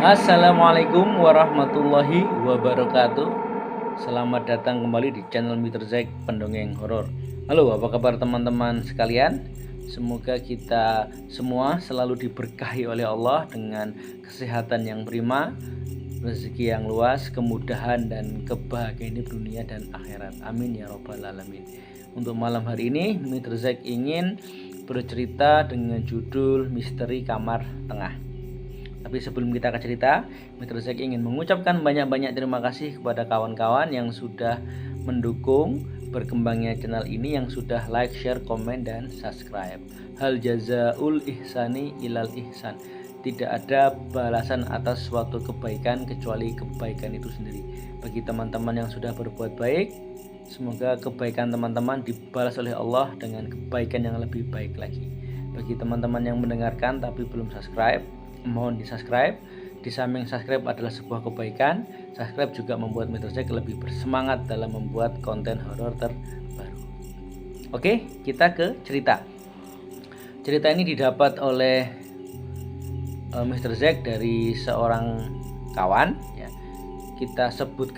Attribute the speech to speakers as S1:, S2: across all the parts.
S1: Assalamualaikum warahmatullahi wabarakatuh. Selamat datang kembali di channel Mr. Zack Pendongeng Horor. Halo, apa kabar teman-teman sekalian? Semoga kita semua selalu diberkahi oleh Allah dengan kesehatan yang prima, rezeki yang luas, kemudahan dan kebahagiaan di dunia dan akhirat. Amin ya robbal alamin. Untuk malam hari ini, Mr. Zack ingin bercerita dengan judul Misteri Kamar Tengah. Tapi sebelum kita ke cerita, Mr. Zack ingin mengucapkan banyak-banyak terima kasih kepada kawan-kawan yang sudah mendukung berkembangnya channel ini, yang sudah like, share, komen, dan subscribe. Hal jazaul ihsani ilal ihsan. Tidak ada balasan atas suatu kebaikan kecuali kebaikan itu sendiri. Bagi teman-teman yang sudah berbuat baik, semoga kebaikan teman-teman dibalas oleh Allah dengan kebaikan yang lebih baik lagi. Bagi teman-teman yang mendengarkan tapi belum subscribe, mohon di subscribe. Di samping subscribe adalah sebuah kebaikan, subscribe juga membuat Mr. Zack lebih bersemangat dalam membuat konten horor terbaru. Oke, kita ke cerita. Cerita ini didapat oleh Mr. Zack dari seorang kawan ya. Kita sebut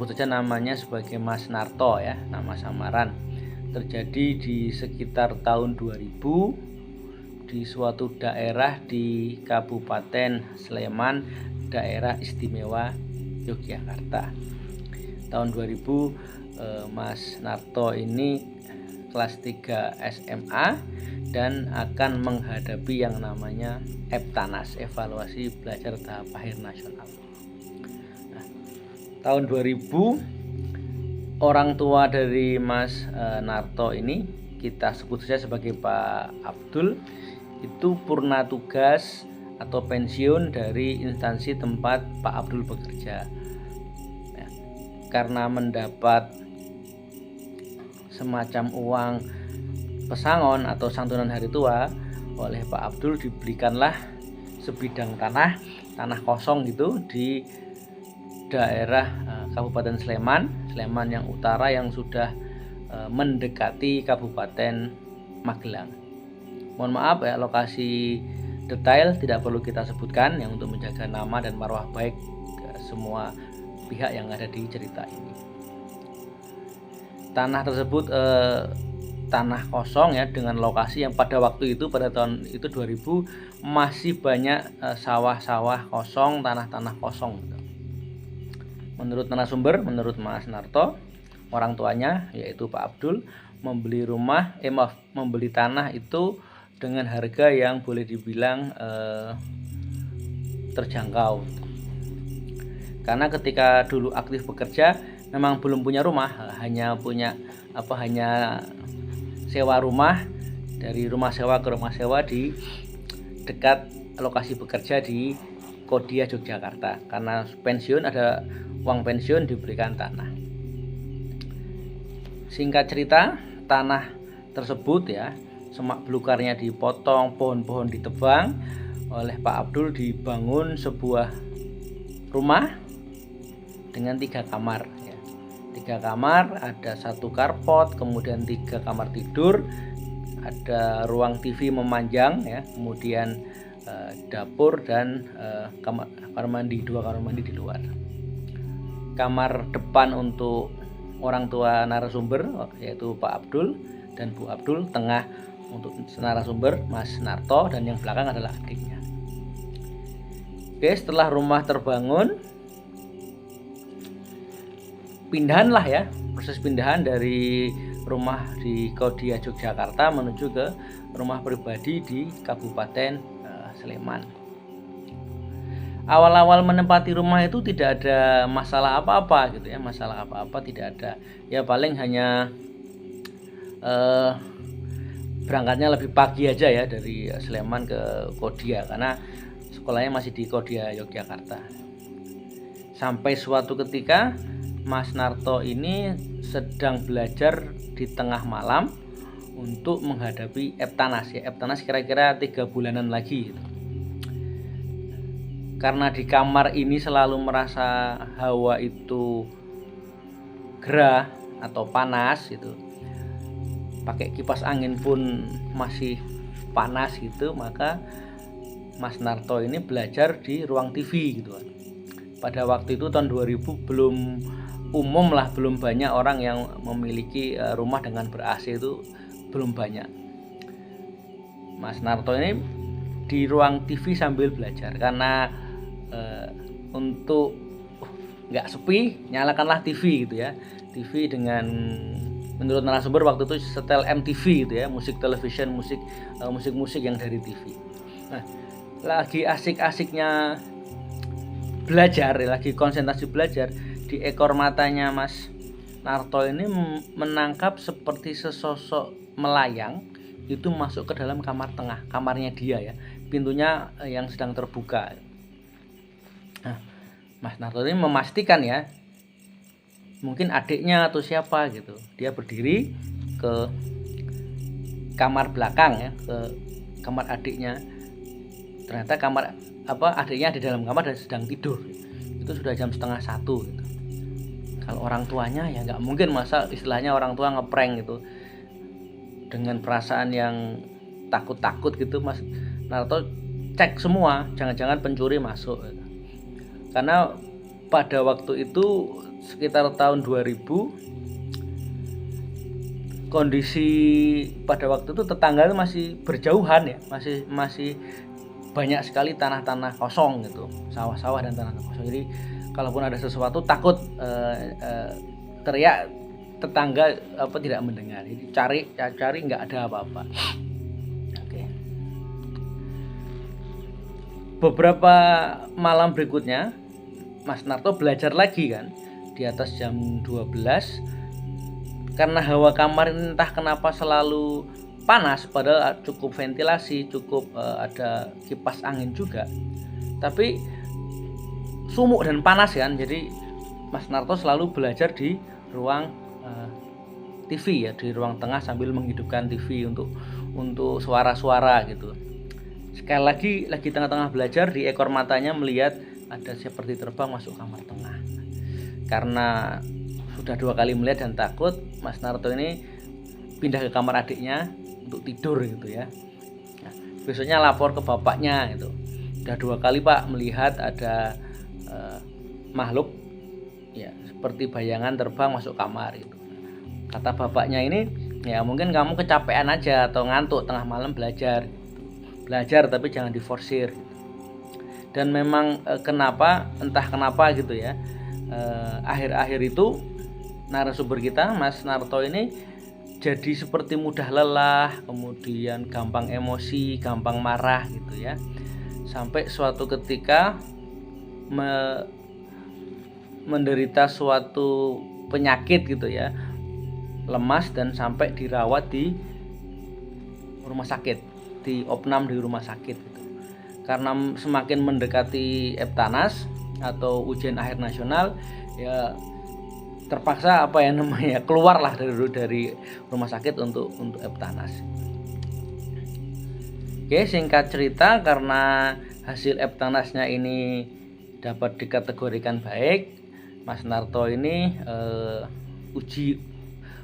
S1: saja namanya sebagai Mas Narto ya, nama samaran. Terjadi di sekitar tahun 2000 di suatu daerah di Kabupaten Sleman, daerah istimewa Yogyakarta. Tahun 2000 Mas Narto ini kelas 3 SMA dan akan menghadapi yang namanya EBTANAS, evaluasi belajar tahap akhir nasional. Nah, tahun 2000 orang tua dari Mas Narto ini, kita sebut saja sebagai Pak Abdul, itu purna tugas atau pensiun dari instansi tempat Pak Abdul bekerja ya, karena mendapat semacam uang pesangon atau santunan hari tua oleh Pak Abdul, dibelikanlah sebidang tanah kosong gitu di daerah Kabupaten Sleman yang utara, yang sudah mendekati Kabupaten Magelang. Mohon maaf ya, lokasi detail tidak perlu kita sebutkan yang untuk menjaga nama dan marwah baik ke semua pihak yang ada di cerita ini. Tanah tersebut tanah kosong ya, dengan lokasi yang pada waktu itu, pada tahun itu 2000, masih banyak sawah-sawah kosong, tanah-tanah kosong gitu. Menurut narasumber, menurut Mas Narto, orang tuanya yaitu Pak Abdul membeli tanah itu dengan harga yang boleh dibilang terjangkau. Karena ketika dulu aktif bekerja memang belum punya rumah, hanya sewa rumah, dari rumah sewa ke rumah sewa di dekat lokasi bekerja di Kodia Yogyakarta. Karena pensiun, ada uang pensiun, diberikan tanah. Singkat cerita, tanah tersebut ya, semak belukarnya dipotong, pohon-pohon ditebang, oleh Pak Abdul dibangun sebuah rumah dengan 3 kamar ya. 3 kamar, ada 1 karpot, kemudian 3 kamar tidur, ada ruang TV memanjang ya, kemudian dapur dan kamar mandi, 2 kamar mandi di luar. Kamar depan untuk orang tua narasumber yaitu Pak Abdul dan Bu Abdul, tengah untuk narasumber Mas Narto, dan yang belakang adalah adiknya. Oke, setelah rumah terbangun, proses pindahan dari rumah di Kodia Yogyakarta menuju ke rumah pribadi di Kabupaten Sleman. Awal-awal menempati rumah itu tidak ada masalah apa-apa gitu ya, tidak ada. Ya paling hanya berangkatnya lebih pagi aja ya, dari Sleman ke Kodia, karena sekolahnya masih di Kodia Yogyakarta. Sampai suatu ketika Mas Narto ini sedang belajar di tengah malam untuk menghadapi EBTANAS ya. EBTANAS kira-kira 3 bulanan lagi gitu. Karena di kamar ini selalu merasa hawa itu gerah atau panas gitu, pakai kipas angin pun masih panas gitu, maka Mas Narto ini belajar di ruang TV gitu kan. Pada waktu itu tahun 2000 belum umum lah, belum banyak orang yang memiliki rumah dengan ber-AC, itu belum banyak. Mas Narto ini di ruang TV sambil belajar karena untuk nggak sepi, nyalakanlah TV gitu ya. TV dengan, menurut narasumber waktu itu, setel MTV gitu ya, musik television, musik yang dari TV. Nah, lagi asik-asiknya belajar, lagi konsentrasi belajar, di ekor matanya Mas Narto ini menangkap seperti sesosok melayang itu masuk ke dalam kamar tengah, kamarnya dia ya, pintunya yang sedang terbuka. Nah, Mas Narto ini memastikan ya, mungkin adiknya atau siapa gitu. Dia berdiri ke kamar belakang ya, ke kamar adiknya. Ternyata adiknya di dalam kamar dan sedang tidur. Itu sudah jam 12:30 gitu. Kalau orang tuanya ya nggak mungkin, masa istilahnya orang tua ngeprank gitu. Dengan perasaan yang takut-takut gitu, Mas Narto cek semua, jangan-jangan pencuri masuk gitu. Karena pada waktu itu sekitar tahun 2000, kondisi pada waktu itu tetangga itu masih berjauhan ya, masih banyak sekali tanah-tanah kosong gitu, sawah-sawah dan tanah kosong. Jadi kalaupun ada sesuatu takut teriak, tetangga tidak mendengar. Jadi cari nggak ada apa-apa. Oke. Beberapa malam berikutnya Mas Narto belajar lagi kan, di atas jam 12. Karena hawa kamar ini entah kenapa selalu panas, padahal cukup ventilasi, cukup ada kipas angin juga, tapi sumuk dan panas kan. Jadi Mas Narto selalu belajar di ruang TV ya, di ruang tengah sambil menghidupkan TV untuk suara-suara gitu. Sekali lagi tengah-tengah belajar, di ekor matanya melihat ada seperti terbang masuk kamar tengah. Karena sudah 2 kali melihat dan takut, Mas Narto ini pindah ke kamar adiknya untuk tidur gitu ya. Nah, besoknya lapor ke bapaknya gitu. Sudah 2 kali Pak melihat ada makhluk ya seperti bayangan terbang masuk kamar gitu. Kata bapaknya ini, ya mungkin kamu kecapean aja atau ngantuk tengah malam belajar gitu. Belajar tapi jangan diforsir gitu. Dan memang entah kenapa gitu ya, akhir-akhir itu narasumber kita Mas Narto ini jadi seperti mudah lelah, kemudian gampang emosi, gampang marah gitu ya. Sampai suatu ketika menderita suatu penyakit gitu ya, lemas dan sampai dirawat di rumah sakit, di opnam di rumah sakit gitu. Karena semakin mendekati Eptanas atau ujian akhir nasional ya, terpaksa keluarlah dari rumah sakit untuk Eptanas. Oke, singkat cerita, karena hasil Eptanasnya ini dapat dikategorikan baik, Mas Narto ini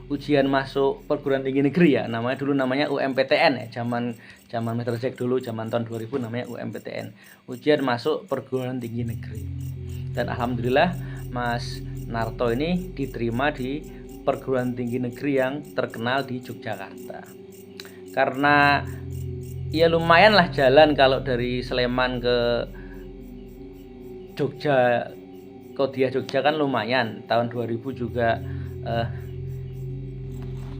S1: ujian masuk perguruan tinggi negeri ya, namanya UMPTN ya, zaman Meterzek dulu, zaman tahun 2000 namanya UMPTN, ujian masuk perguruan tinggi negeri. Dan alhamdulillah Mas Narto ini diterima di perguruan tinggi negeri yang terkenal di Yogyakarta. Karena ya lumayan lah jalan kalau dari Sleman ke Jogja, Kodia Jogja kan lumayan. Tahun 2000 juga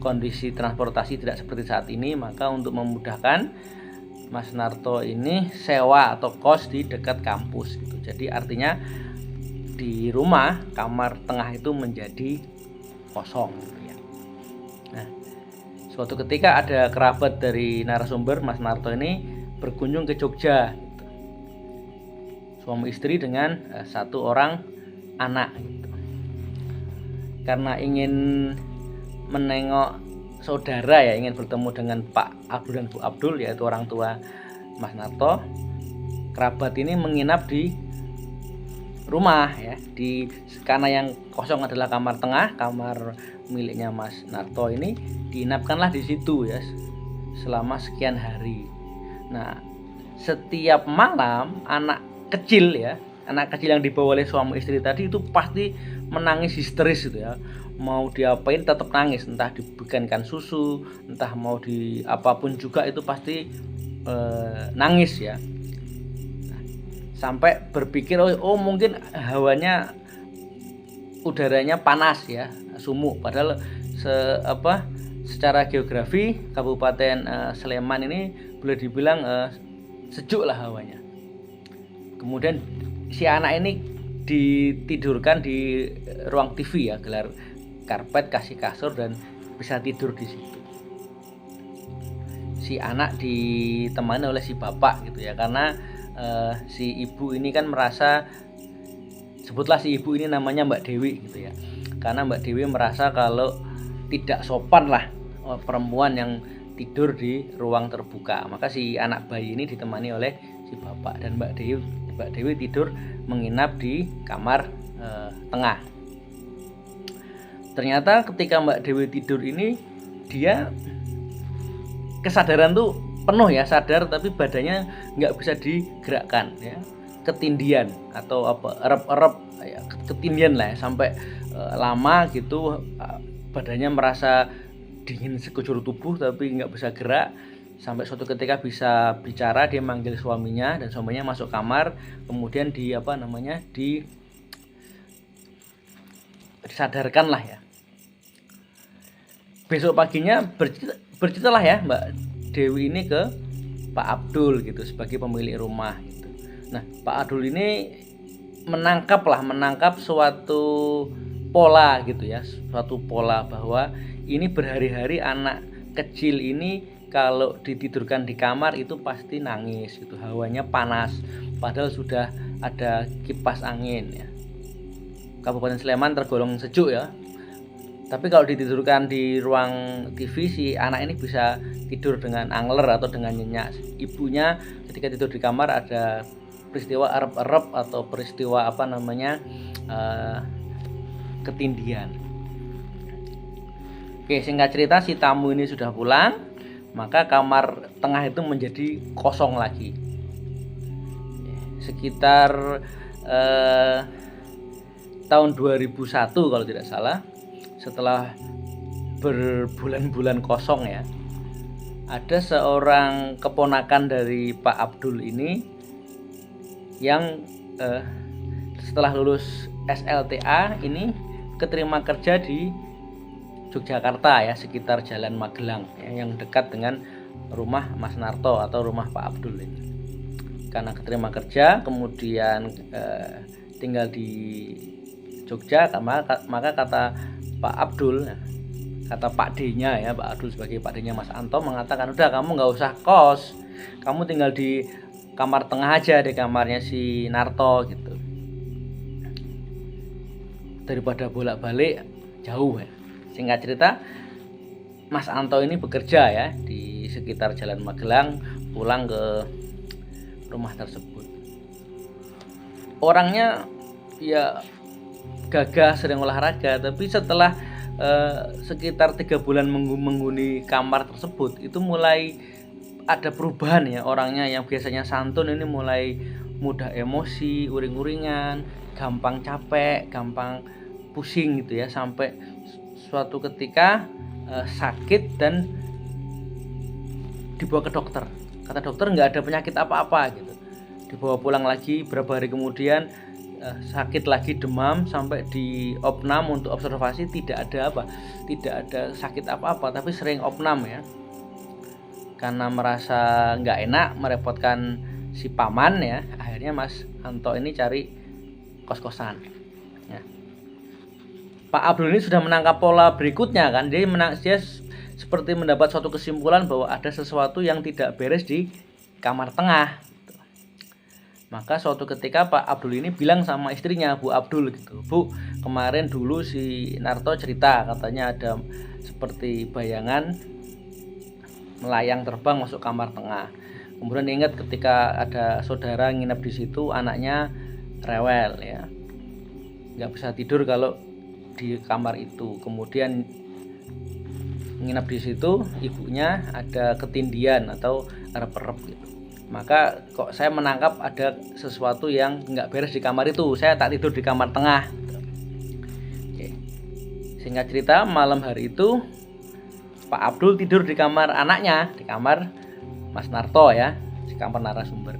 S1: kondisi transportasi tidak seperti saat ini, maka untuk memudahkan Mas Narto ini sewa atau kos di dekat kampus gitu. Jadi artinya di rumah kamar tengah itu menjadi kosong gitu ya. Nah, suatu ketika ada kerabat dari narasumber Mas Narto ini berkunjung ke Jogja gitu. Suami istri dengan 1 orang anak gitu. Karena ingin menengok saudara ya, ingin bertemu dengan Pak Abdul dan Bu Abdul, yaitu orang tua Mas Narto, kerabat ini menginap di rumah ya, karena yang kosong adalah kamar tengah, kamar miliknya Mas Narto ini, diinapkanlah di situ ya selama sekian hari. Nah, setiap malam anak kecil yang dibawa oleh suami istri tadi itu pasti menangis histeris gitu ya. Mau diapain tetap nangis, entah diberikan susu, entah mau di apapun juga itu pasti nangis ya. Sampai berpikir oh mungkin hawanya, udaranya panas ya, sumuk. Padahal secara geografi Kabupaten Sleman ini boleh dibilang sejuk lah hawanya. Kemudian si anak ini ditidurkan di ruang TV ya, gelar karpet, kasih kasur, dan bisa tidur di situ. Si anak ditemani oleh si bapak gitu ya, karena si ibu ini kan merasa, sebutlah si ibu ini namanya Mbak Dewi gitu ya, karena Mbak Dewi merasa kalau tidak sopan lah perempuan yang tidur di ruang terbuka. Maka si anak bayi ini ditemani oleh si bapak, dan Mbak Dewi tidur menginap di kamar tengah. Ternyata ketika Mbak Dewi tidur ini, dia kesadaran tuh penuh ya, sadar, tapi badannya nggak bisa digerakkan ya, ketindian atau erep-erep ya, ketindian lah ya, sampai lama gitu badannya merasa dingin sekujur tubuh tapi nggak bisa gerak. Sampai suatu ketika bisa bicara, dia manggil suaminya, dan suaminya masuk kamar, kemudian disadarkan lah ya. Besok paginya berceritalah ya Mbak Dewi ini ke Pak Abdul gitu, sebagai pemilik rumah gitu. Nah, Pak Abdul ini menangkap suatu pola gitu ya, suatu pola bahwa ini berhari-hari anak kecil ini kalau ditidurkan di kamar itu pasti nangis gitu, hawanya panas, padahal sudah ada kipas angin ya. Kabupaten Sleman tergolong sejuk ya, tapi kalau ditidurkan di ruang TV, si anak ini bisa tidur dengan angler atau dengan nyenyak. Ibunya ketika tidur di kamar ada peristiwa erep-erep atau peristiwa ketindian. Oke, singkat cerita, si tamu ini sudah pulang, maka kamar tengah itu menjadi kosong lagi. Sekitar tahun 2001 kalau tidak salah, setelah berbulan-bulan kosong ya, ada seorang keponakan dari Pak Abdul ini yang setelah lulus SLTA ini keterima kerja di Yogyakarta ya, sekitar Jalan Magelang ya, yang dekat dengan rumah Mas Narto atau rumah Pak Abdul ini. Karena keterima kerja, kemudian tinggal di Jogja, maka kata Pak Abdul, kata Pak D-nya ya, Pak Abdul sebagai Pak D-nya Mas Anto mengatakan, udah kamu nggak usah kos, kamu tinggal di kamar tengah aja, di kamarnya si Narto gitu, daripada bolak-balik jauh ya. Singkat cerita, Mas Anto ini bekerja ya di sekitar Jalan Magelang, pulang ke rumah tersebut. Orangnya ya gagah, sering olahraga, tapi setelah sekitar 3 bulan menghuni kamar tersebut, itu mulai ada perubahan ya. Orangnya yang biasanya santun ini mulai mudah emosi, uring-uringan, gampang capek, gampang pusing gitu ya, sampai suatu ketika sakit dan dibawa ke dokter. Kata dokter nggak ada penyakit apa-apa gitu. Dibawa pulang lagi beberapa hari kemudian, sakit lagi, demam, sampai di opnam untuk observasi, tidak ada sakit apa-apa, tapi sering opnam ya, karena merasa nggak enak merepotkan si paman ya. Akhirnya Mas Anto ini cari kos-kosan ya. Pak Abdul ini sudah menangkap pola berikutnya kan, dia seperti mendapat suatu kesimpulan bahwa ada sesuatu yang tidak beres di kamar tengah. Maka suatu ketika Pak Abdul ini bilang sama istrinya, Bu Abdul gitu, Bu, kemarin dulu si Narto cerita katanya ada seperti bayangan melayang terbang masuk kamar tengah. Kemudian ingat ketika ada saudara nginep di situ, anaknya rewel ya, nggak bisa tidur kalau di kamar itu. Kemudian nginep di situ, ibunya ada ketindian atau erep-erep gitu. Maka kok saya menangkap ada sesuatu yang nggak beres di kamar itu. Saya tak tidur di kamar tengah. Oke. Singkat cerita, malam hari itu Pak Abdul tidur di kamar anaknya, di kamar Mas Narto ya, di kamar narasumber.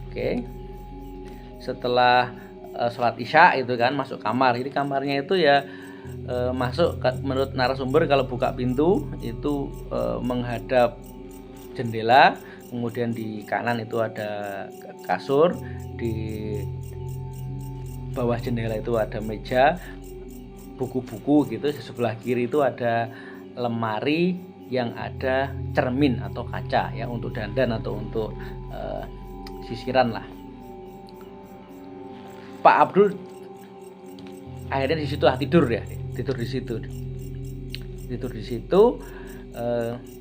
S1: Oke. Setelah sholat isya itu kan masuk kamar. Jadi kamarnya itu ya masuk menurut narasumber kalau buka pintu itu menghadap jendela. Kemudian di kanan itu ada kasur, di bawah jendela itu ada meja, buku-buku gitu. Di sebelah kiri itu ada lemari yang ada cermin atau kaca ya untuk dandan atau untuk sisiran lah. Pak Abdul akhirnya di situ tidur ya, tidur di situ.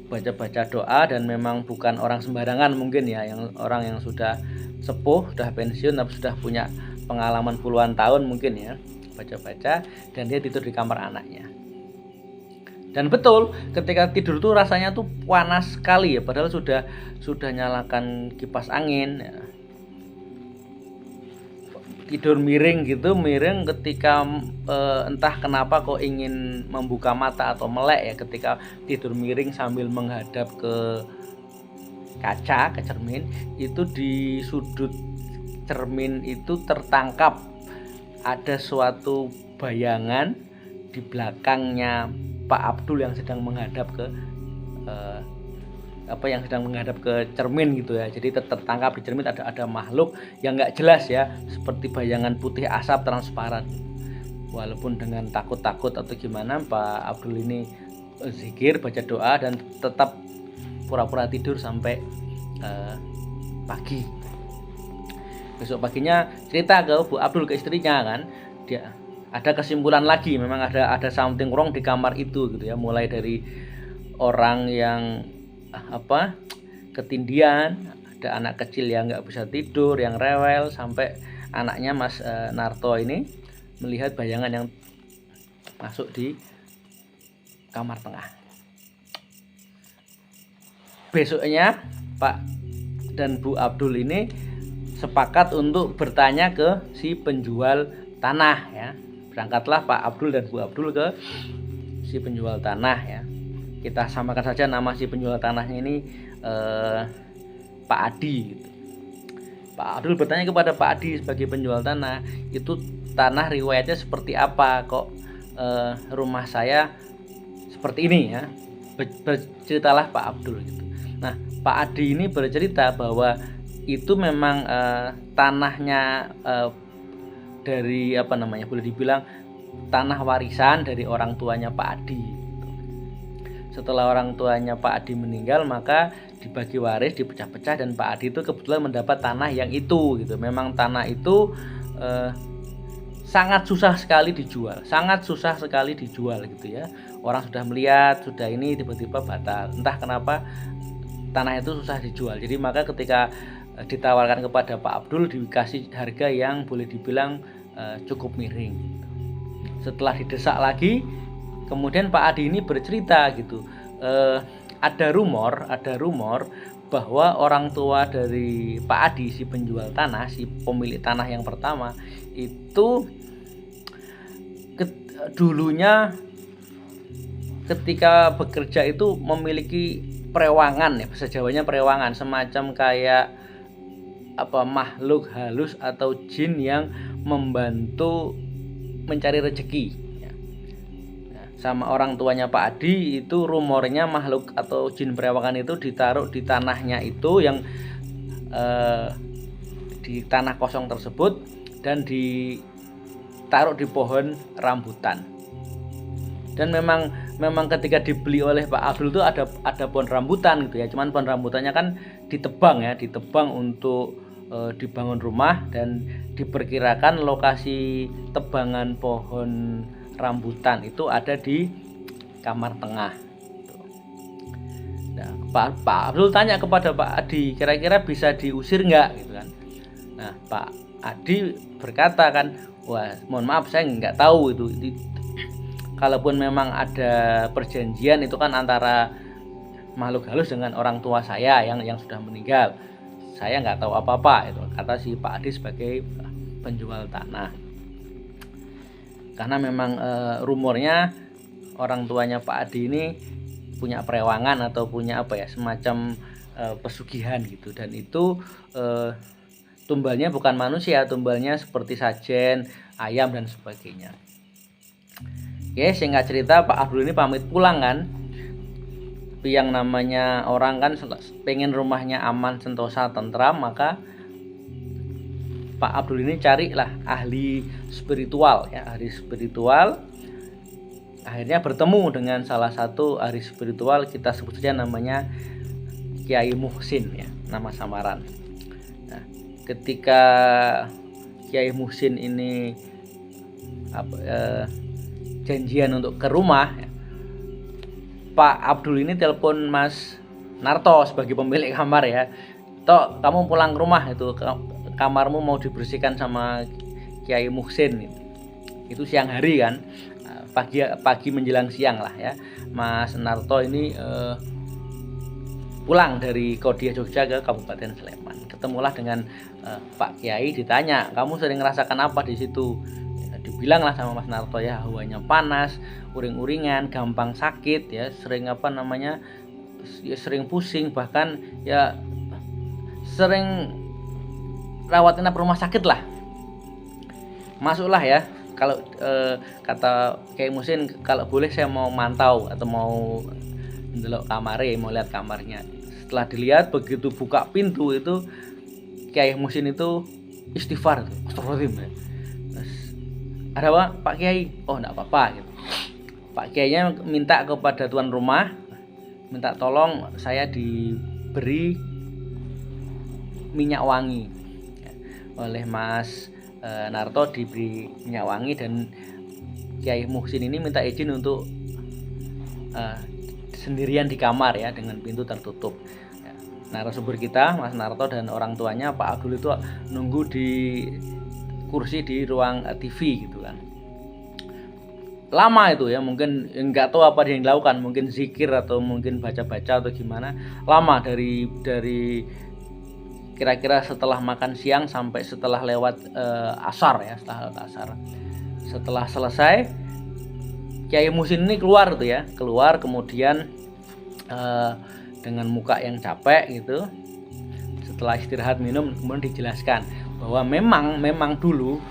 S1: Baca-baca doa, dan memang bukan orang sembarangan mungkin ya, yang orang yang sudah sepuh, sudah pensiun tapi sudah punya pengalaman puluhan tahun mungkin ya, baca-baca, dan dia tidur di kamar anaknya. Dan betul, ketika tidur tuh rasanya tuh panas sekali ya, padahal sudah nyalakan kipas angin ya. Tidur miring gitu, miring ketika entah kenapa kok ingin membuka mata atau melek ya, ketika tidur miring sambil menghadap ke kaca, ke cermin, itu di sudut cermin itu tertangkap ada suatu bayangan di belakangnya Pak Abdul yang sedang menghadap ke cermin gitu ya. Jadi tertangkap di cermin ada makhluk yang nggak jelas ya, seperti bayangan putih asap transparan. Walaupun dengan takut-takut atau gimana, Pak Abdul ini zikir, baca doa, dan tetap pura-pura tidur sampai pagi. Besok paginya cerita ke Bu Abdul, ke istrinya kan, dia ada kesimpulan lagi, memang ada something wrong di kamar itu gitu ya. Mulai dari orang yang ketindian, ada anak kecil yang nggak bisa tidur, yang rewel, sampai anaknya Mas Narto ini melihat bayangan yang masuk di kamar tengah. Besoknya Pak dan Bu Abdul ini sepakat untuk bertanya ke si penjual tanah ya. Berangkatlah Pak Abdul dan Bu Abdul ke si penjual tanah ya. Kita samakan saja nama si penjual tanahnya ini Pak Adi gitu. Pak Abdul bertanya kepada Pak Adi sebagai penjual tanah, itu tanah riwayatnya seperti apa, kok rumah saya seperti ini ya. Berceritalah Pak Abdul gitu. Nah, Pak Adi ini bercerita bahwa itu memang tanahnya dari boleh dibilang tanah warisan dari orang tuanya Pak Adi. Setelah orang tuanya Pak Adi meninggal, maka dibagi waris, dipecah-pecah, dan Pak Adi itu kebetulan mendapat tanah yang itu gitu. Memang tanah itu sangat susah sekali dijual gitu ya. Orang sudah melihat, sudah ini, tiba-tiba batal. Entah kenapa tanah itu susah dijual. Jadi maka ketika ditawarkan kepada Pak Abdul, dikasih harga yang boleh dibilang cukup miring. Setelah didesak lagi, kemudian Pak Adi ini bercerita gitu, ada rumor bahwa orang tua dari Pak Adi, si penjual tanah, si pemilik tanah yang pertama itu dulunya ketika bekerja itu memiliki perewangan ya, bahasa Jawanya perewangan, semacam kayak makhluk halus atau jin yang membantu mencari rezeki. Sama orang tuanya Pak Adi itu rumornya makhluk atau jin perewangan itu ditaruh di tanahnya itu, yang di tanah kosong tersebut, dan ditaruh di pohon rambutan. Dan memang ketika dibeli oleh Pak Abdul itu ada pohon rambutan gitu ya. Cuman pohon rambutannya kan ditebang untuk dibangun rumah, dan diperkirakan lokasi tebangan pohon rambutan itu ada di kamar tengah. Nah, Pak Abdul tanya kepada Pak Adi, kira-kira bisa diusir nggak gitu kan. Nah, Pak Adi berkata kan, wah mohon maaf saya nggak tahu itu. Kalaupun memang ada perjanjian itu kan antara makhluk halus dengan orang tua saya yang sudah meninggal. saya nggak tahu apa-apa, itu kata si Pak Adi sebagai penjual tanah. Karena memang rumornya orang tuanya Pak Adi ini punya perewangan atau punya semacam pesugihan gitu, dan itu tumbalnya bukan manusia, tumbalnya seperti sajen, ayam dan sebagainya. Oke, singkat cerita Pak Abdul ini pamit pulang kan. Tapi yang namanya orang kan pengen rumahnya aman, sentosa, tentram, maka Pak Abdul ini carilah ahli spiritual ya, ahli spiritual. Akhirnya bertemu dengan salah satu ahli spiritual, kita sebut saja namanya Kiai Muhsin ya, nama samaran. Nah, ketika Kiai Muhsin ini janjian untuk ke rumah ya, Pak Abdul ini telepon Mas Narto sebagai pemilik kamar ya, "Tok, kamu pulang ke rumah, itu kamarmu mau dibersihkan sama Kiai Muhsin." Itu siang hari kan, pagi menjelang siang lah ya. Mas Narto ini pulang dari Kodia Jogja ke Kabupaten Sleman. Ketemulah dengan Pak Kiai, ditanya, "Kamu sering merasakan apa di situ?" Ya, dibilanglah sama Mas Narto ya, hawanya panas, uring-uringan, gampang sakit ya, sering sering pusing, bahkan ya sering rawat inap rumah sakit lah. Masuklah ya. Kalau kata Kiai Muhsin, kalau boleh saya mau mantau atau mau ndelok kamare, mau lihat kamarnya. Setelah dilihat, begitu buka pintu itu Kiai Muhsin itu istighfar tuh, astagfirullahaladzim ya. Terus, "Ada apa Pak Kiai?" "Oh enggak apa-apa," gitu. Pak Kiainya minta kepada tuan rumah, minta tolong saya diberi minyak wangi ya. Oleh Mas Narto diberi minyak wangi, dan Kiai Muhsin ini minta izin untuk sendirian di kamar ya, dengan pintu tertutup. Narasumber kita Mas Narto dan orang tuanya Pak Abdul itu nunggu di kursi di ruang TV gitu kan. Lama itu ya, mungkin nggak tahu apa yang dilakukan, mungkin zikir atau mungkin baca-baca atau gimana. Lama dari kira-kira setelah makan siang sampai setelah lewat asar ya, setelah lewat asar. Setelah selesai, Kiai Muhsin ini keluar tuh ya, keluar kemudian dengan muka yang capek gitu. Setelah istirahat minum, kemudian dijelaskan bahwa memang dulu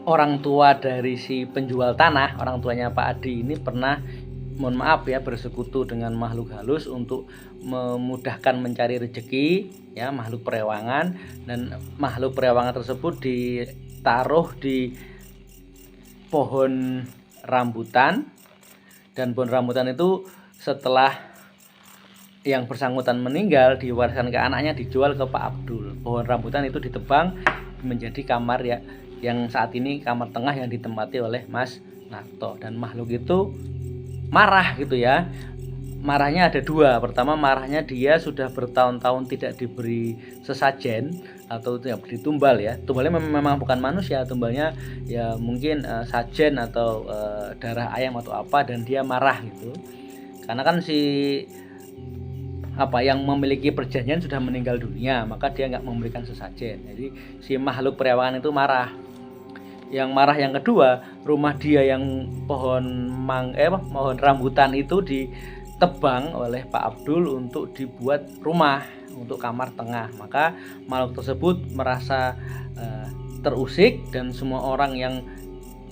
S1: orang tua dari si penjual tanah, orang tuanya Pak Adi ini pernah, mohon maaf ya, bersekutu dengan makhluk halus untuk memudahkan mencari rezeki ya, makhluk perewangan, dan makhluk perewangan tersebut ditaruh di pohon rambutan, dan pohon rambutan itu setelah yang bersangkutan meninggal diwariskan ke anaknya, dijual ke Pak Abdul. Pohon rambutan itu ditebang menjadi kamar ya, yang saat ini kamar tengah yang ditempati oleh Mas Narto. Dan makhluk itu marah gitu ya. Marahnya ada dua. Pertama, marahnya dia sudah bertahun-tahun tidak diberi sesajen atau tidak diberi tumbal ya. Tumbalnya memang bukan manusia, tumbalnya ya mungkin sajen atau darah ayam atau apa, dan dia marah gitu. Karena kan yang memiliki perjanjian sudah meninggal dunia, maka dia nggak memberikan sesajen. Jadi si makhluk perewangan itu marah. Yang marah yang kedua, rumah dia yang pohon rambutan itu ditebang oleh Pak Abdul untuk dibuat rumah untuk kamar tengah. Maka makhluk tersebut merasa terusik, dan semua orang yang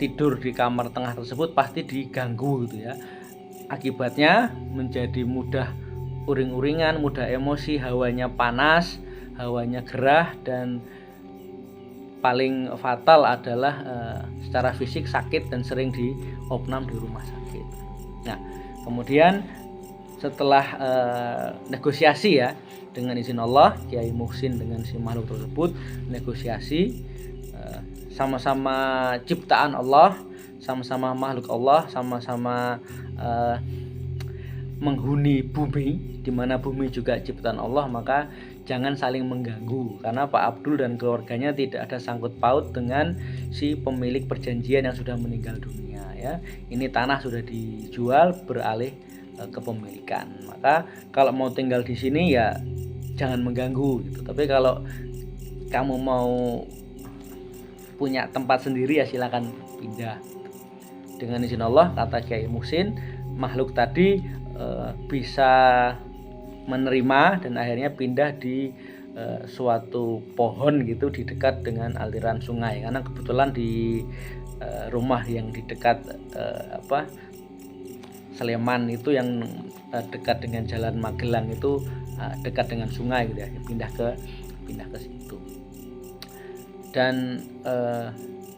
S1: tidur di kamar tengah tersebut pasti diganggu gitu ya. Akibatnya menjadi mudah uring-uringan, mudah emosi, hawanya panas, hawanya gerah, dan paling fatal adalah secara fisik sakit dan sering diopnam di rumah sakit. Nah, kemudian setelah negosiasi ya, dengan izin Allah, Kiai Muhsin dengan si makhluk tersebut negosiasi, sama-sama ciptaan Allah, sama-sama makhluk Allah, sama-sama menghuni bumi, di mana bumi juga ciptaan Allah, maka jangan saling mengganggu, karena Pak Abdul dan keluarganya tidak ada sangkut paut dengan si pemilik perjanjian yang sudah meninggal dunia ya. Ini tanah sudah dijual beralih kepemilikan. Maka kalau mau tinggal di sini ya jangan mengganggu gitu. Tapi kalau kamu mau punya tempat sendiri ya silakan pindah. Dengan izin Allah, kata Kiai Muhsin, makhluk tadi bisa menerima dan akhirnya pindah di suatu pohon gitu di dekat dengan aliran sungai, karena kebetulan di rumah yang di dekat Sleman itu yang dekat dengan Jalan Magelang itu dekat dengan sungai gitu ya, pindah ke situ. Dan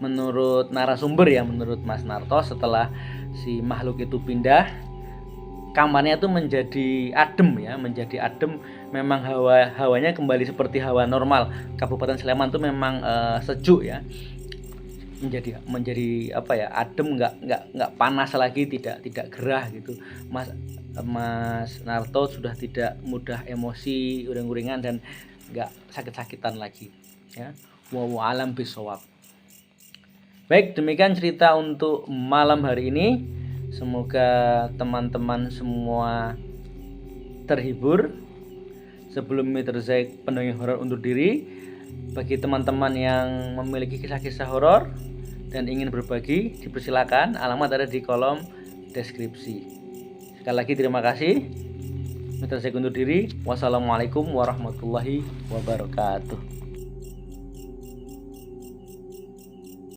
S1: menurut narasumber ya, menurut Mas Narto, setelah si makhluk itu pindah, kamarnya itu menjadi adem. Memang hawanya kembali seperti hawa normal. Kabupaten Sleman itu memang sejuk ya, menjadi adem, nggak panas lagi, tidak gerah gitu. Mas Narto sudah tidak mudah emosi, uring-uringan, dan nggak sakit-sakitan lagi ya. Wallahu alam bisawab. Baik, demikian cerita untuk malam hari ini. Semoga teman-teman semua terhibur. Sebelum Mitra Zaik pendongeng horor undur diri, bagi teman-teman yang memiliki kisah-kisah horor dan ingin berbagi, dipersilakan, alamat ada di kolom deskripsi. Sekali lagi terima kasih. Mitra Zaik undur diri. Wassalamualaikum warahmatullahi wabarakatuh.